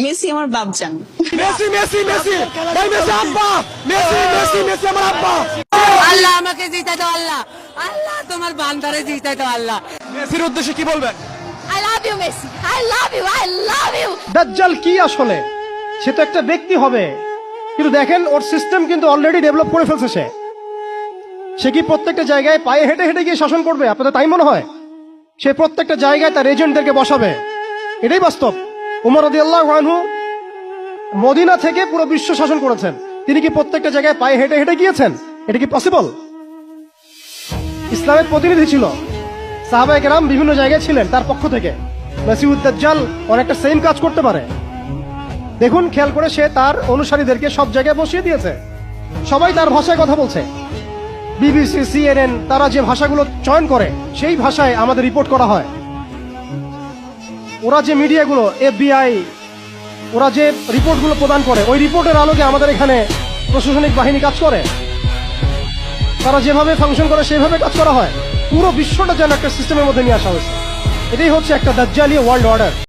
Messi আমার বাপজান। Messi Messi Messi ভাই Messi আব্বা মেসি মেসি মেসি আমার আব্বা। আল্লাহ আমাকে জিতাই দাও আল্লাহ, আল্লাহ তোমার বান্দারে জিতাই দাও আল্লাহ। মেসির উদ্দেশ্যে কি বলবেন? I love you, Messi. I love you. I love you. দাজ্জাল কি আসলে? সে তো একটা ব্যক্তি হবে, কিন্তু দেখেন ওর সিস্টেম কিন্তু অলরেডি ডেভেলপ করে ফেলছে। সে কি প্রত্যেকটা জায়গায় পায়ে হেঁটে হেঁটে গিয়ে শাসন করবে? আপনাদের তাই মনে হয়? সে প্রত্যেকটা জায়গায় তার এজেন্টদেরকে বসাবে, এটাই বাস্তব। উমর রাদিয়াল্লাহু আনহু মদিনা থেকে পুরো বিশ্ব শাসন করেছেন, তিনি কি প্রত্যেকটা জায়গায় পায়ে হেঁটে হেঁটে গিয়েছেন? এটা কি পসিবল? ইসলামের প্রতিনিধি ছিল, সাহাবায়ে কেরাম বিভিন্ন জায়গায় ছিলেন তার পক্ষ থেকে। মাসিউদ দাজ্জাল অনেকটা সেম কাজ করতে পারে। দেখুন, খেয়াল করে সে তার অনুসারীদেরকে সব জায়গায় বসিয়ে দিয়েছে, সবাই তার ভাষায় কথা বলছে। বিবিসি, সিএনএন, তারা যে ভাষাগুলো চয়ন করে সেই ভাষায় আমাদের রিপোর্ট করা হয়। ওরা যে মিডিয়াগুলো, FBI, ওরা যে রিপোর্টগুলো প্রদান করে, ওই রিপোর্টের আলোকে আমাদের এখানে প্রশাসনিক বাহিনী কাজ করে। তারা যেভাবে ফাংশন করে সেভাবে কাজ করা হয়। পুরো বিশ্বটা যেন একটা সিস্টেমের মধ্যে নিয়ে আসা হয়েছে। এটাই হচ্ছে একটা দাজ্জালীয় ওয়ার্ল্ড অর্ডার।